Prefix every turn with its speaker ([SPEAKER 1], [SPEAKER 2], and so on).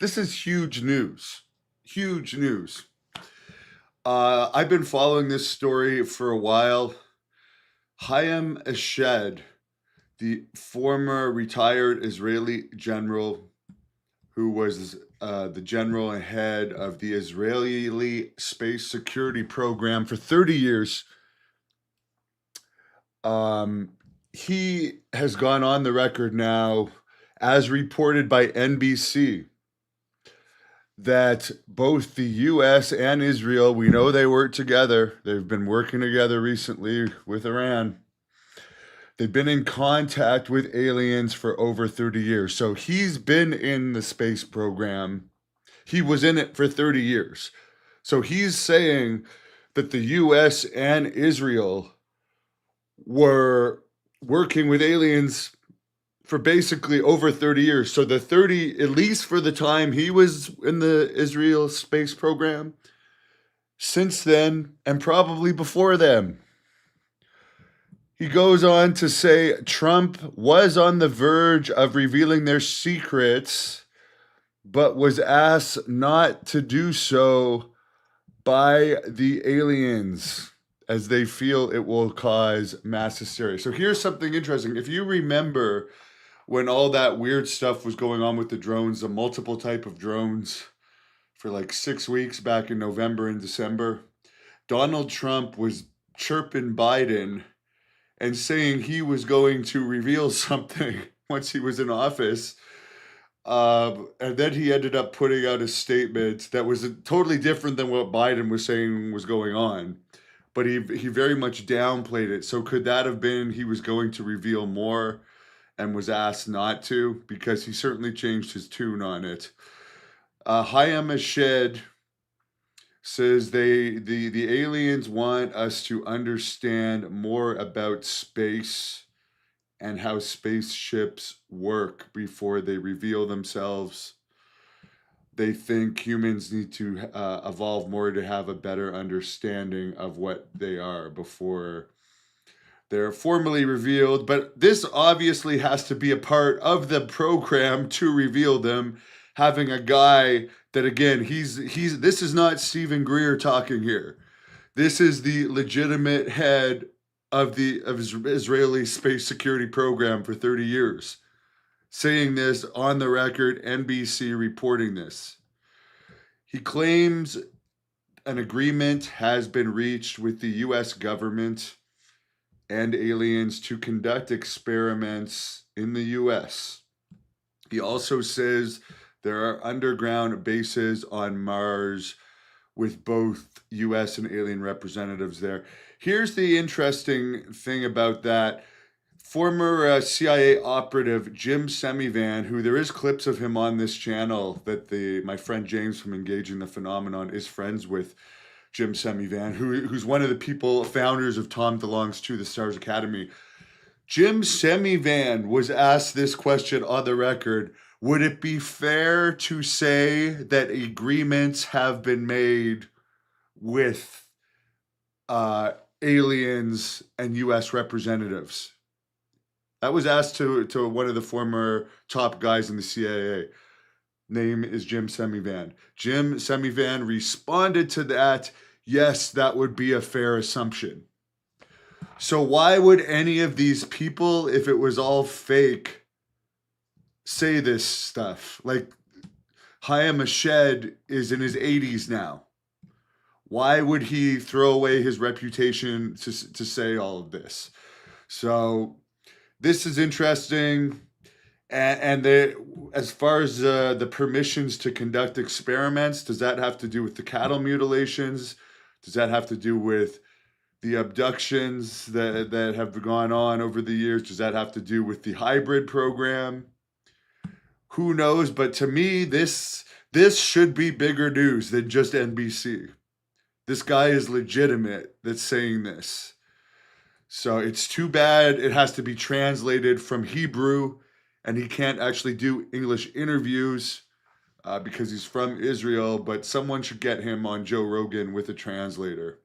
[SPEAKER 1] This is huge news. Huge news. I've been following this story for a while. Hayam Eshed, the former retired Israeli general who was the general and head of the Israeli space security program for 30 years, he has gone on the record now, as reported by NBC, that both the US and Israel, we know they work together. They've been working together recently with Iran. They've been in contact with aliens for over 30 years. So he's been in the space program. He was in it for 30 years. So he's saying that the US and Israel were working with aliens for basically over 30 years. So the 30, at least for the time he was in the Israel space program, since then, and probably before then. He goes on to say Trump was on the verge of revealing their secrets, but was asked not to do so by the aliens, as they feel it will cause mass hysteria. So here's something interesting. If you remember when all that weird stuff was going on with the drones, the multiple type of drones, for like 6 weeks back in November and December, Donald Trump was chirping Biden and saying he was going to reveal something once he was in office. And then he ended up putting out a statement that was totally different than what Biden was saying was going on. But he very much downplayed it. So could that have been he was going to reveal more and was asked not to? Because he certainly changed his tune on it. Hayam Eshed says the aliens want us to understand more about space and how spaceships work before they reveal themselves. They think humans need to evolve more to have a better understanding of what they are before they're formally revealed. But this obviously has to be a part of the program to reveal them. Having a guy that, again, he's this is not Stephen Greer talking here. This is the legitimate head of the Israeli space security program for 30 years, saying this on the record, NBC reporting this. He claims an agreement has been reached with the US government and aliens to conduct experiments in the US. He also says there are underground bases on Mars with both US and alien representatives there. Here's the interesting thing about that. Former CIA operative Jim Semivan, who there is clips of him on this channel that my friend James from Engaging the Phenomenon is friends with, Jim Semivan, who's one of the people, founders of Tom DeLonge's To the Stars Academy. Jim Semivan was asked this question on the record: would it be fair to say that agreements have been made with aliens and US representatives? That was asked to one of the former top guys in the CIA. Name is Jim Semivan. Jim Semivan responded to that, yes, that would be a fair assumption. So why would any of these people, if it was all fake, say this stuff? Like, Hayam Eshed is in his 80s now. Why would he throw away his reputation to say all of this? So this is interesting. And as far as the permissions to conduct experiments, does that have to do with the cattle mutilations? Does that have to do with the abductions that have gone on over the years? Does that have to do with the hybrid program? Who knows? But to me, this should be bigger news than just NBC. This guy is legitimate that's saying this. So it's too bad it has to be translated from Hebrew, and he can't actually do English interviews because he's from Israel, but someone should get him on Joe Rogan with a translator.